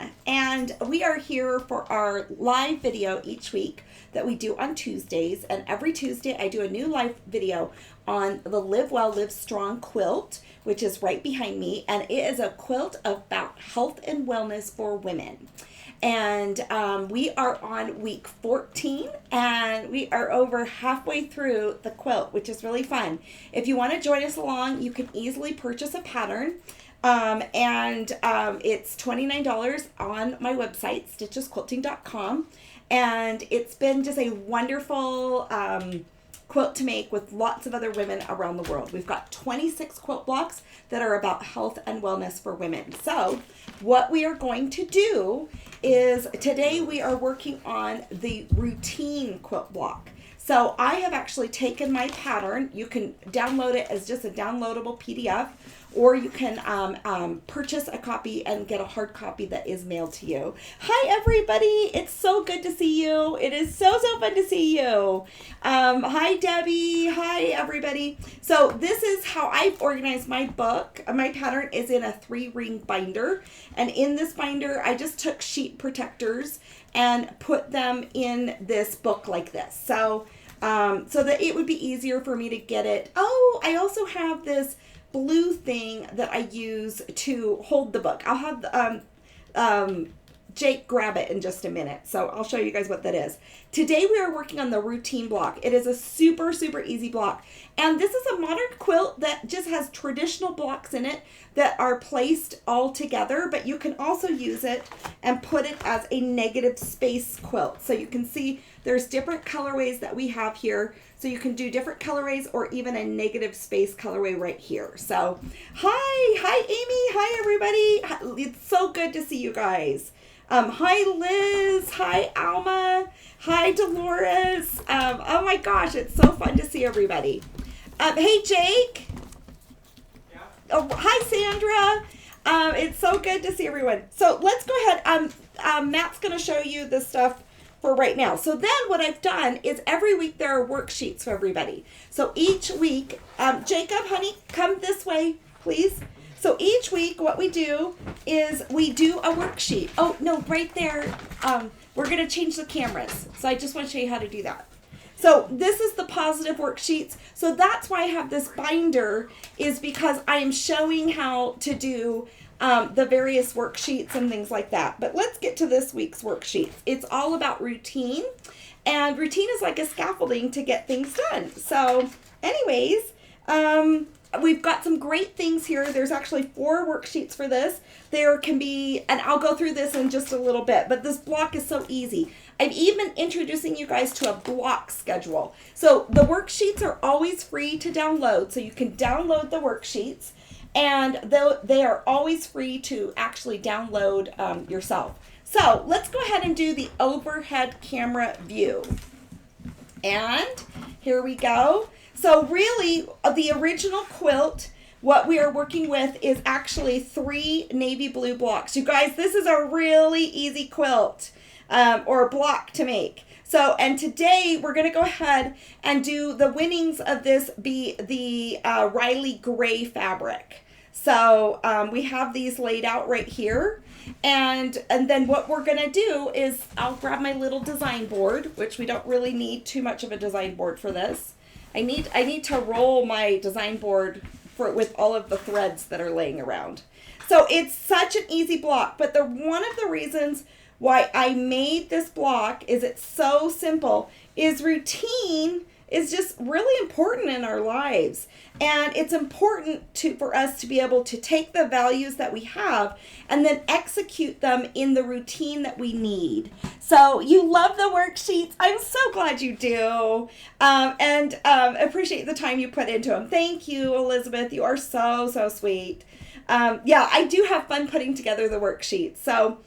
Deanna, and we are here for our live video each week that we do on Tuesdays. And every Tuesday I do a new live video on the Well Live Strong Quilt, which is right behind me, and it is a quilt about health and wellness for women. And we are on week 14, and we are over halfway through the quilt, which is really fun. If you want to join us along, you can easily purchase a pattern. It's $29 on my website, stitchesquilting.com. And it's been just a wonderful quilt to make with lots of other women around the world. We've got 26 quilt blocks that are about health and wellness for women. So what we are going to do is today we are working on the Routine Quilt Block. So I have actually taken my pattern. You can download it as just a downloadable PDF, or you can purchase a copy and get a hard copy that is mailed to you. Hi, everybody. It's so good to see you. It is so fun to see you. Hi, Debbie. Hi, everybody. So this is how I've organized my book. My pattern is in a 3-ring binder. And in this binder, I just took sheet protectors and put them in this book like this. So that it would be easier for me to get it. Oh, I also have this blue thing that I use to hold the book. I'll have Jake grab it in just a minute. So I'll show you guys what that is. Today we are working on the Routine block. It is a super easy block. And this is a modern quilt that just has traditional blocks in it that are placed all together, but you can also use it and put it as a negative space quilt. So you can see there's different colorways that we have here. So you can do different colorways or even a negative space colorway right here. So hi Amy, hi everybody. It's so good to see you guys. Hi Liz, hi Alma, hi Dolores. Oh my gosh, it's so fun to see everybody. Hey Jake. Yeah. Oh, hi Sandra. It's so good to see everyone. So let's go ahead. Matt's gonna show you the stuff for right now. So then what I've done is every week there are worksheets for everybody. So each week, Jacob, honey, come this way, please. So each week what we do is we do a worksheet. Oh, no, right there. We're going to change the cameras. So I just want to show you how to do that. So this is the positive worksheets. So that's why I have this binder, is because I am showing how to do the various worksheets and things like that. But let's get to this week's worksheets. It's all about routine, and routine is like a scaffolding to get things done. So anyways, we've got some great things here. There's actually 4 worksheets for this. There can be, and I'll go through this in just a little bit, but this block is so easy. I've even introducing you guys to a block schedule. So the worksheets are always free to download. So you can download the worksheets, and they are always free to actually download yourself. So let's go ahead and do the overhead camera view. And here we go. So really, the original quilt, what we are working with is actually 3 navy blue blocks. You guys, this is a really easy quilt or block to make. So, and today we're going to go ahead and do the winnings of this be the Riley gray fabric. So we have these laid out right here. And then what we're going to do is I'll grab my little design board, which we don't really need too much of a design board for this. I need to roll my design board with all of the threads that are laying around. So it's such an easy block, but one of the reasons why I made this block is it's so simple, is routine is just really important in our lives. And it's important for us to be able to take the values that we have and then execute them in the routine that we need. So you love the worksheets. I'm so glad you do. And appreciate the time you put into them. Thank you, Elizabeth. You are so sweet. Yeah, I do have fun putting together the worksheets. So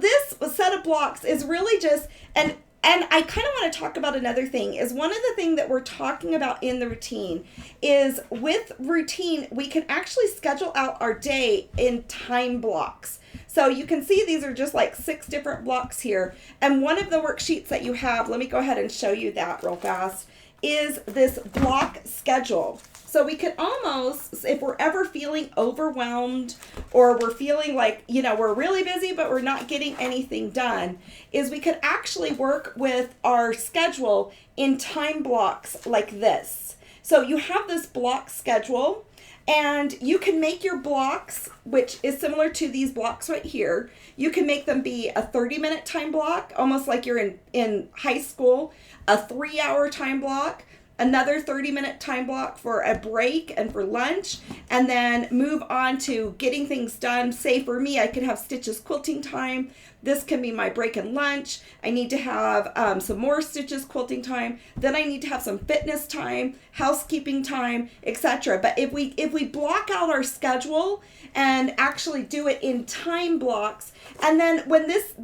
this set of blocks is really just, and I kind of want to talk about another thing, is one of the things that we're talking about in the routine is with routine, we can actually schedule out our day in time blocks. So you can see these are just like 6 different blocks here. And one of the worksheets that you have, let me go ahead and show you that real fast, is this block schedule. So we could almost, if we're ever feeling overwhelmed or we're feeling like, we're really busy but we're not getting anything done, is we could actually work with our schedule in time blocks like this. So you have this block schedule, and you can make your blocks, which is similar to these blocks right here. You can make them be a 30-minute time block, almost like you're in high school, a 3-hour time block, another 30-minute time block for a break and for lunch, and then move on to getting things done. Say for me, I could have Stitches quilting time. This can be my break and lunch. I need to have some more Stitches quilting time. Then I need to have some fitness time, housekeeping time, etc. But if we block out our schedule and actually do it in time blocks, and then when this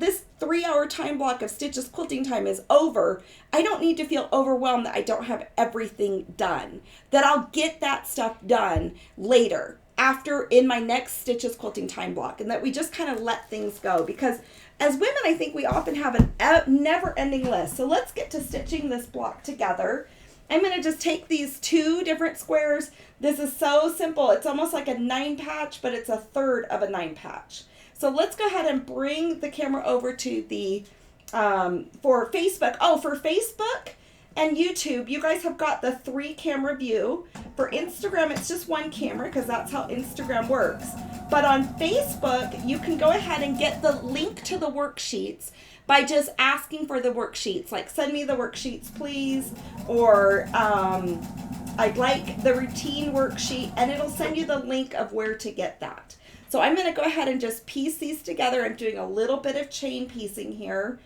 3-hour time block of Stitches quilting time is over, I don't need to feel overwhelmed that I don't have everything done. That I'll get that stuff done later, after, in my next Stitches quilting time block, and that we just kind of let things go, because as women, I think we often have a never-ending list. So let's get to stitching this block together. I'm going to just take these 2 different squares. This is so simple. It's almost like a 9 patch, but it's a third of a 9 patch. So let's go ahead and bring the camera over to the, for Facebook. Oh, for Facebook and YouTube, you guys have got the 3-camera view. For Instagram, it's just 1 camera, because that's how Instagram works. But on Facebook, you can go ahead and get the link to the worksheets by just asking for the worksheets. Like, send me the worksheets, please. Or I'd like the routine worksheet, and it'll send you the link of where to get that. So I'm going to go ahead and just piece these together. I'm doing a little bit of chain piecing here.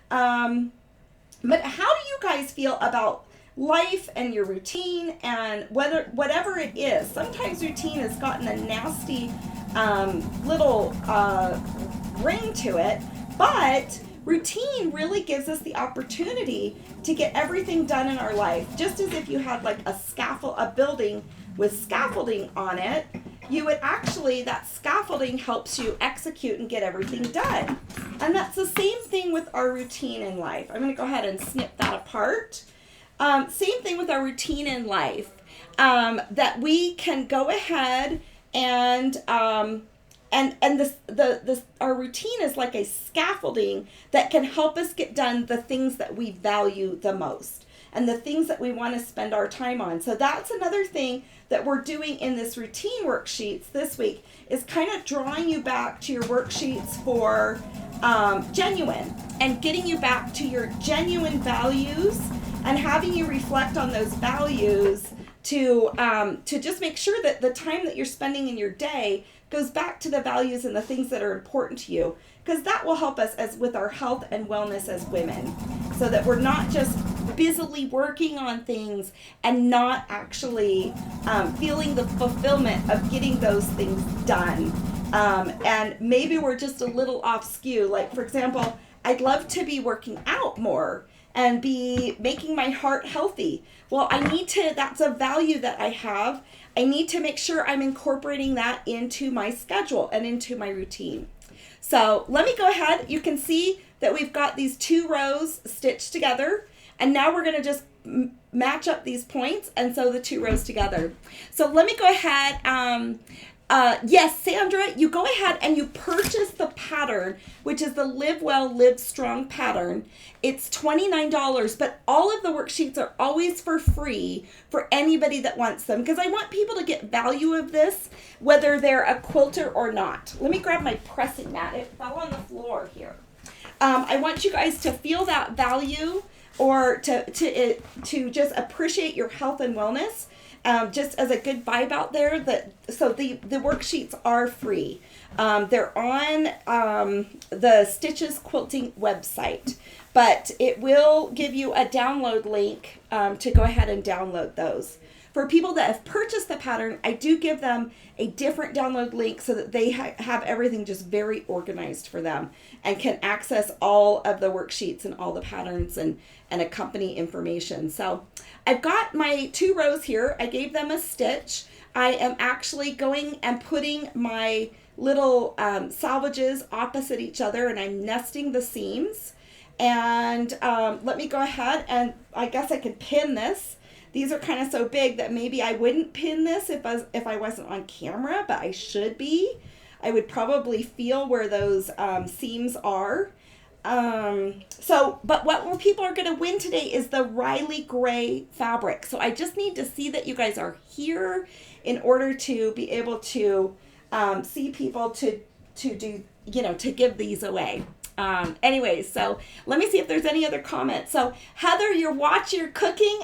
But how do you guys feel about life and your routine, and whatever it is? Sometimes routine has gotten a nasty little ring to it, but routine really gives us the opportunity to get everything done in our life. Just as if you had like a building with scaffolding on it, you would actually, that scaffolding helps you execute and get everything done. And that's the same thing with our routine in life. I'm going to go ahead and snip that apart. Same thing with our routine in life, that we can go ahead and our routine is like a scaffolding that can help us get done the things that we value the most and the things that we want to spend our time on. So that's another thing that we're doing in this routine worksheets this week, is kind of drawing you back to your worksheets for genuine, and getting you back to your genuine values, and having you reflect on those values to just make sure that the time that you're spending in your day goes back to the values and the things that are important to you, because that will help us as with our health and wellness as women, so that we're not just busily working on things and not actually feeling the fulfillment of getting those things done. And maybe we're just a little off skew. Like, for example, I'd love to be working out more and be making my heart healthy. Well, that's a value that I have. I need to make sure I'm incorporating that into my schedule and into my routine. So let me go ahead. You can see that we've got these 2 rows stitched together, and now we're going to just match up these points and sew the 2 rows together. So let me go ahead. Yes, Sandra, you go ahead and you purchase the pattern, which is the Live Well, Live Strong pattern. It's $29, but all of the worksheets are always for free for anybody that wants them, because I want people to get value of this, whether they're a quilter or not. Let me grab my pressing mat. It fell on the floor here. I want you guys to feel that value, or to just appreciate your health and wellness. Just as a good vibe out there. So the worksheets are free. They're on the Stitches Quilting website, but it will give you a download link to go ahead and download those. For people that have purchased the pattern, I do give them a different download link so that they have everything just very organized for them and can access all of the worksheets and all the patterns and accompany information. So I've got my 2 rows here. I gave them a stitch. I am actually going and putting my little salvages opposite each other, and I'm nesting the seams. And let me go ahead, and I guess I can pin this. These are kind of so big that maybe I wouldn't pin this if I wasn't on camera, but I should be. I would probably feel where those seams are. But what people are going to win today is the Riley Gray fabric. So I just need to see that you guys are here in order to be able to see people to do, to give these away. Anyways, so let me see if there's any other comments. So Heather, you're cooking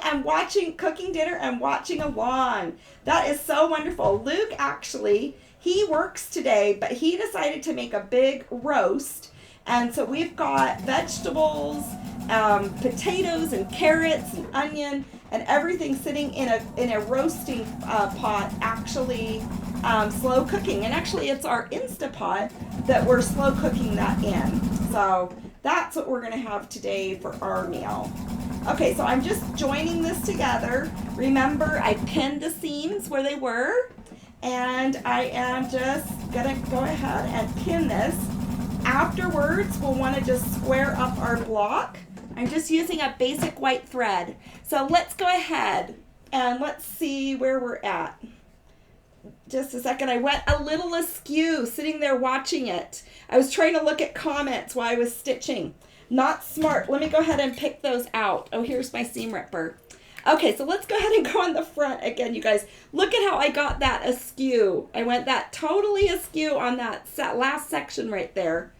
dinner and watching along. That is so wonderful. Luke, actually, he works today, but he decided to make a big roast. And so we've got vegetables, potatoes and carrots and onion and everything sitting in a roasting pot, actually slow cooking. And actually it's our Instapot that we're slow cooking that in. So that's what we're going to have today for our meal. Okay, so I'm just joining this together. Remember, I pinned the seams where they were, and I am just going to go ahead and pin this. Afterwards, we'll want to just square up our block. I'm just using a basic white thread. So let's go ahead and let's see where we're at. Just a second. I went a little askew sitting there watching it. I was trying to look at comments while I was stitching. Not smart. Let me go ahead and pick those out. Oh, here's my seam ripper. Okay, so let's go ahead and go on the front again, you guys. Look at how I got that askew. I went that totally askew on that last section right there.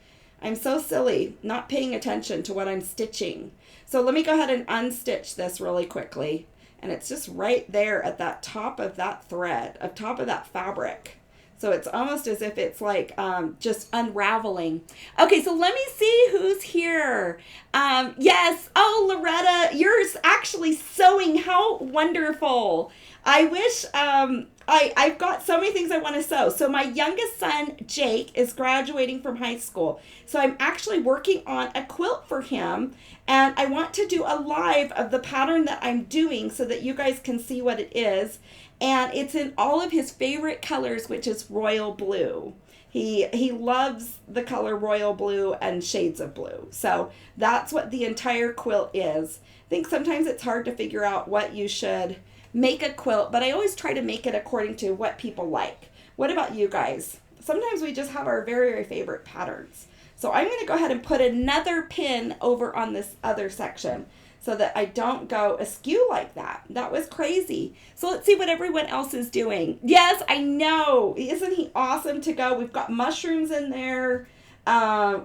I'm so silly, not paying attention to what I'm stitching. So let me go ahead and unstitch this really quickly. And it's just right there at that top of that thread, at top of that fabric. So it's almost as if it's like just unraveling. Okay, so let me see who's here. Yes, oh, Loretta, you're actually sewing. How wonderful. I wish, I've got so many things I want to sew. So my youngest son, Jake, is graduating from high school. So I'm actually working on a quilt for him. And I want to do a live of the pattern that I'm doing so that you guys can see what it is. And it's in all of his favorite colors, which is royal blue. He loves the color royal blue and shades of blue. So that's what the entire quilt is. I think sometimes it's hard to figure out what you should make a quilt, but I always try to make it according to what people like. What about you guys? Sometimes we just have our very, very favorite patterns. So I'm going to go ahead and put another pin over on this other section so that I don't go askew like that. That was crazy. So let's see what everyone else is doing. Yes, I know. Isn't he awesome to go? We've got mushrooms in there.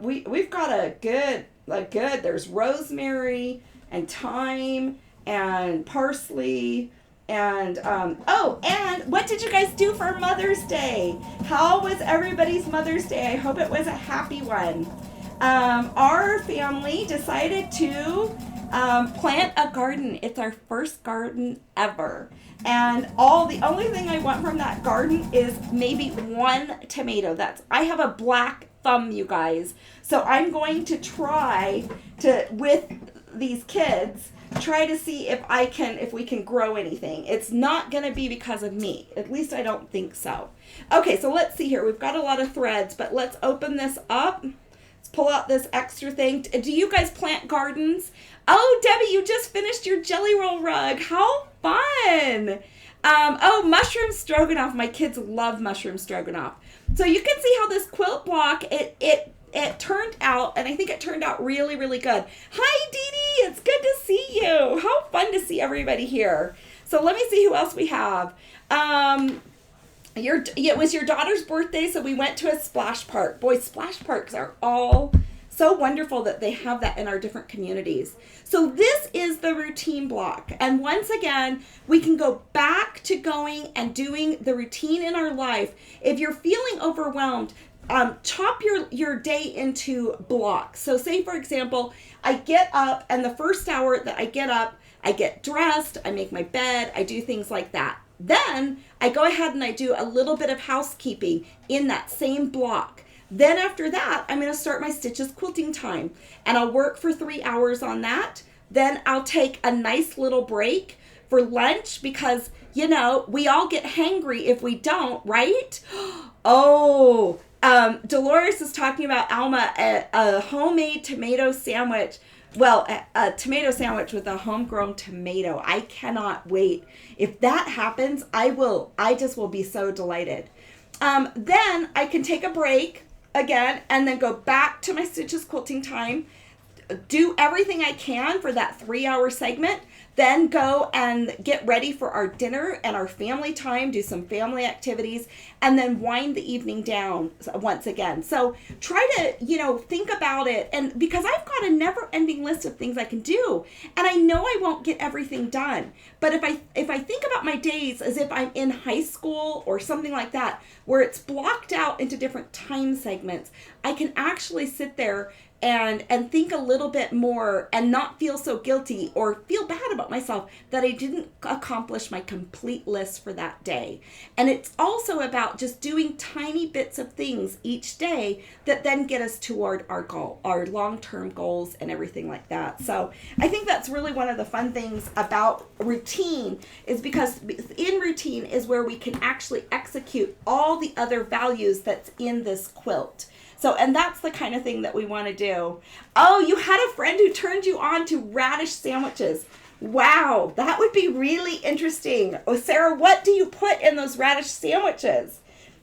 We've got a good, there's rosemary and thyme and parsley. And, and what did you guys do for Mother's Day? How was everybody's Mother's Day? I hope it was a happy one. Our family decided to plant a garden. It's our first garden ever. And the only thing I want from that garden is maybe one tomato. I have a black thumb, you guys. So I'm going to try to, with these kids, try to see if we can grow anything. It's not going to be because of me. At least I don't think so. Okay, so let's see here. We've got a lot of threads, but let's open this up. Let's pull out this extra thing. Do you guys plant gardens? Oh, Debbie, you just finished your jelly roll rug. How fun. Mushroom stroganoff. My kids love mushroom stroganoff. So you can see how this quilt block, it turned out, and I think it turned out really, really good. Hi, Dee Dee. It's good to see you. How fun to see everybody here. So let me see who else we have. It was your daughter's birthday, so we went to a splash park. Boy, splash parks are all so wonderful that they have that in our different communities. So this is the routine block. And once again, we can go back to going and doing the routine in our life. If you're feeling overwhelmed, chop your day into blocks. So say, for example, I get up, and the first hour that I get up, I get dressed, I make my bed, I do things like that. Then I go ahead and I do a little bit of housekeeping in that same block. Then after that, I'm going to start my stitches quilting time, and I'll work for 3 hours on that. Then I'll take a nice little break for lunch because, we all get hangry if we don't, right? Oh, Dolores is talking about, Alma, a homemade tomato sandwich. Well, a tomato sandwich with a homegrown tomato. I cannot wait. If that happens, I just will be so delighted. Then I can take a break again and then go back to my Stitches quilting time, do everything I can for that 3-hour segment, then go and get ready for our dinner and our family time, do some family activities, and then wind the evening down once again. So try to, think about it. And because I've got a never ending list of things I can do, and I know I won't get everything done. But if I think about my days as if I'm in high school or something like that, where it's blocked out into different time segments, I can actually sit there and think a little bit more and not feel so guilty or feel bad about myself that I didn't accomplish my complete list for that day. And it's also about just doing tiny bits of things each day that then get us toward our goal, our long-term goals and everything like that. So I think that's really one of the fun things about routine, is because in routine is where we can actually execute all the other values that's in this quilt. So, and that's the kind of thing that we want to do. Oh, you had a friend who turned you on to radish sandwiches. Wow, that would be really interesting. Oh, Sarah, what do you put in those radish sandwiches?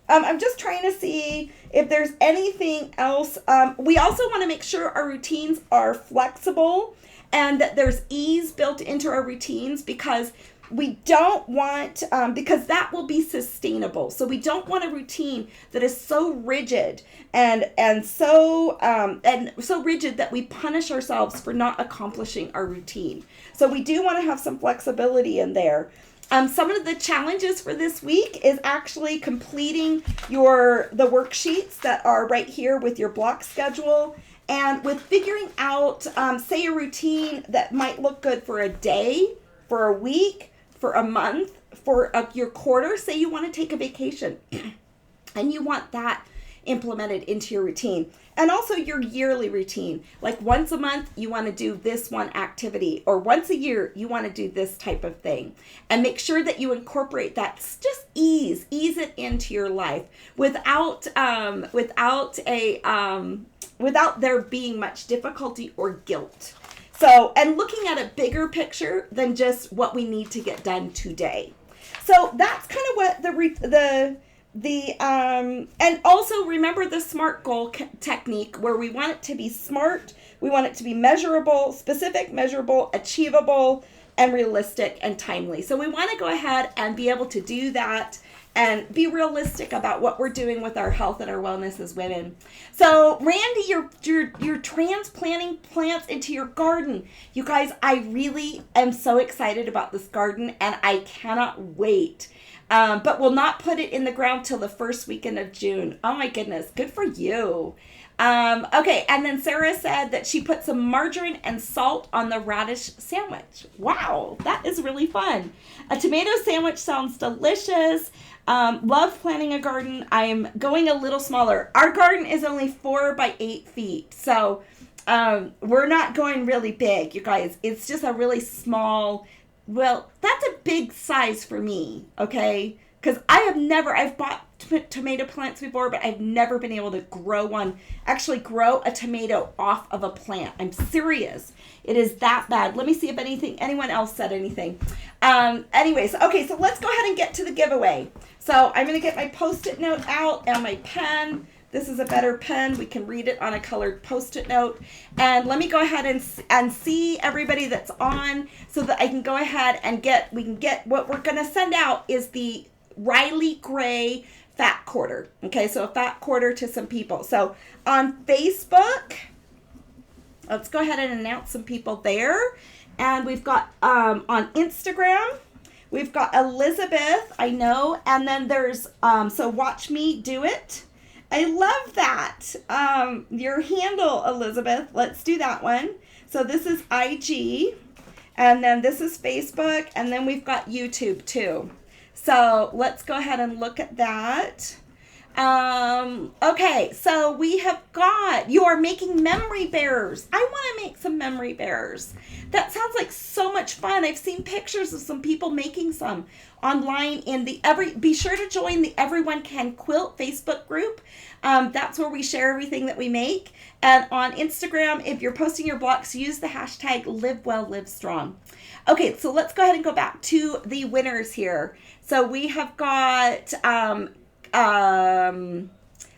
I'm just trying to see if there's anything else. We also want to make sure our routines are flexible and that there's ease built into our routines, because we don't want, because that will be sustainable. So we don't want a routine that is so rigid and so rigid that we punish ourselves for not accomplishing our routine. So we do want to have some flexibility in there. Some of the challenges for this week is actually completing the worksheets that are right here with your block schedule, and with figuring out, say, a routine that might look good for a day, for a week, for a month, for your quarter. Say you want to take a vacation and you want that implemented into your routine. And also your yearly routine. Like once a month, you want to do this one activity, or once a year, you want to do this type of thing. And make sure that you incorporate that. Just ease it into your life without there being much difficulty or guilt. So, and looking at a bigger picture than just what we need to get done today. So that's kind of what and also remember the SMART goal technique, where we want it to be smart, we want it to be measurable, specific, measurable, achievable, and realistic and timely. So we want to go ahead and be able to do that and be realistic about what we're doing with our health and our wellness as women. So, Randy, you're transplanting plants into your garden. You guys, I really am so excited about this garden, and I cannot wait. But we'll not put it in the ground till the first weekend of June. Oh my goodness, good for you. Okay, and then Sarah said that she put some margarine and salt on the radish sandwich. Wow, that is really fun. A tomato sandwich sounds delicious. Love planting a garden. I am going a little smaller. Our garden is only 4 by 8 feet. So we're not going really big, you guys. It's just a really small, well, that's a big size for me, okay? Because I've bought tomato plants before, but I've never been able to actually grow a tomato off of a plant. I'm serious. It is that bad. Let me see if anyone else said anything. Anyways, okay, so let's go ahead and get to the giveaway. So I'm going to get my Post-it note out and my pen. This is a better pen. We can read it on a colored Post-it note. And let me go ahead and see everybody that's on, so that I can go ahead and we can get what we're going to send out is the Riley Gray fat quarter. Okay, so a fat quarter to some people. So on Facebook, let's go ahead and announce some people there. And we've got on Instagram, we've got Elizabeth, I know. And then there's, so Watch Me Do It. I love that. Your handle, Elizabeth. Let's do that one. So this is IG. And then this is Facebook. And then we've got YouTube too. So let's go ahead and look at that. Okay, so we have got, you are making memory bears. I want to make some memory bears. That sounds like so much fun. I've seen pictures of some people making some online in the be sure to join the Everyone Can Quilt Facebook group. That's where we share everything that we make. And on Instagram, if you're posting your blocks, use the hashtag Live Well, Live Strong. Okay, so let's go ahead and go back to the winners here. So we have got,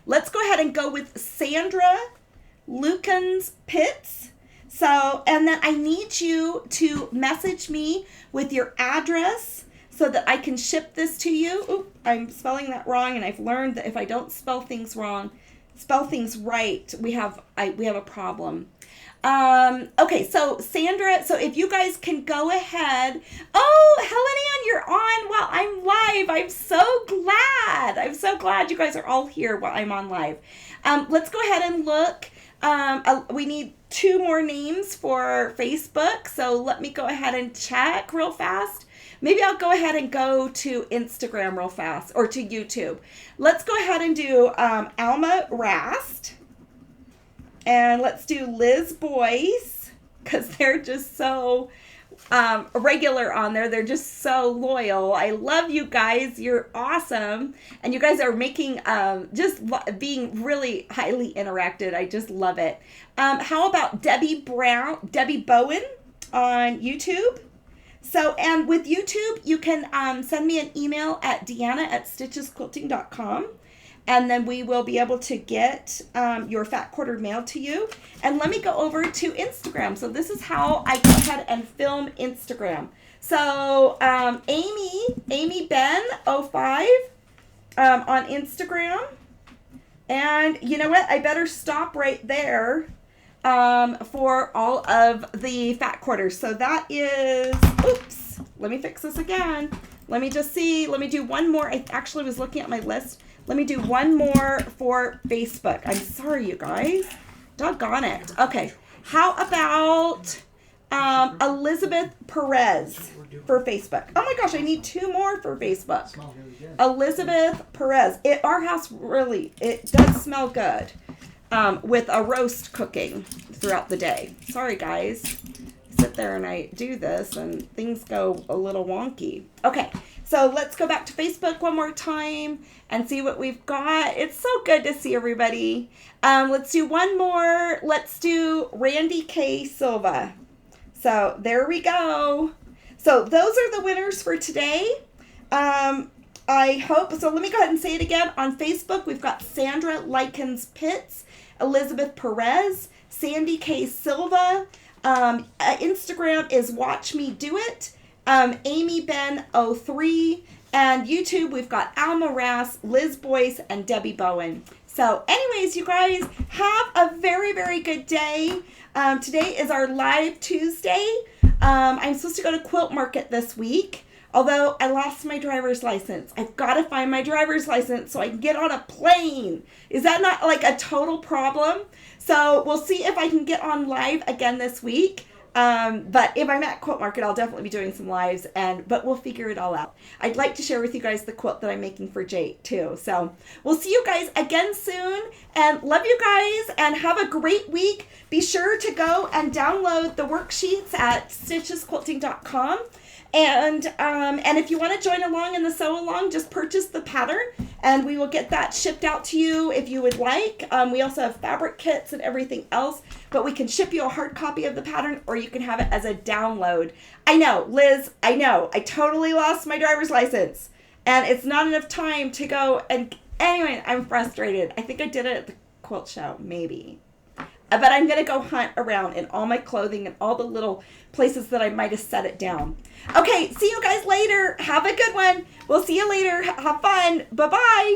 let's go ahead and go with Sandra Lukens Pitts. So, and then I need you to message me with your address so that I can ship this to you. Oop, I'm spelling that wrong, and I've learned that if I don't spell things right, we have a problem. Okay, so Sandra, so if you guys can go ahead. Oh, Helen Ann, you're on while I'm live. I'm so glad you guys are all here while I'm on live. Let's go ahead and look. We need 2 more names for Facebook, so let me go ahead and check real fast. Maybe I'll go ahead and go to Instagram real fast, or to YouTube. Let's go ahead and do Alma Rast. And let's do Liz Boyce, because they're just so regular on there. They're just so loyal. I love you guys. You're awesome. And you guys are making, being really highly interacted. I just love it. How about Debbie Bowen on YouTube? So, and with YouTube, you can send me an email at Deanna@stitchesquilting.com. And then we will be able to get your fat quarter mailed to you. And let me go over to Instagram. So this is how I go ahead and film Instagram. So Amy Ben 05 on Instagram. And you know what? I better stop right there for all of the fat quarters. So that is, oops, let me fix this again. Let me just see. Let me do one more. I actually was looking at my list. Let me do one more for Facebook. I'm sorry, you guys. Doggone it. Okay. How about Elizabeth Perez for Facebook? Oh my gosh, I need 2 more for Facebook. Elizabeth Perez. Our house really, it does smell good with a roast cooking throughout the day. Sorry, guys. I sit there and I do this and things go a little wonky. Okay. So let's go back to Facebook one more time and see what we've got. It's so good to see everybody. Let's do one more. Let's do Randy K. Silva. So there we go. So those are the winners for today. I hope, so let me go ahead and say it again. On Facebook, we've got Sandra Likens Pitts, Elizabeth Perez, Sandy K. Silva. Instagram is Watch Me Do It. Amy Ben 03, and YouTube we've got Alma Rass, Liz Boyce, and Debbie Bowen. So anyways, you guys have a very, very good day. Today is our live Tuesday. I'm supposed to go to Quilt Market this week, although I lost my driver's license. I've got to find my driver's license so I can get on a plane. Is that not like a total problem? So we'll see if I can get on live again this week. But if I'm at Quilt Market, I'll definitely be doing some lives, but we'll figure it all out. I'd like to share with you guys the quilt that I'm making for Jake too. So we'll see you guys again soon, and love you guys, and have a great week. Be sure to go and download the worksheets at stitchesquilting.com. And if you want to join along in the sew along, just purchase the pattern and we will get that shipped out to you if you would like. We also have fabric kits and everything else, but we can ship you a hard copy of the pattern, or you can have it as a download. I know, Liz, I know. I totally lost my driver's license and it's not enough time to go. And anyway, I'm frustrated. I think I did it at the quilt show, maybe. But I'm going to go hunt around in all my clothing and all the little places that I might have set it down. Okay, see you guys later. Have a good one. We'll see you later. Have fun. Bye-bye.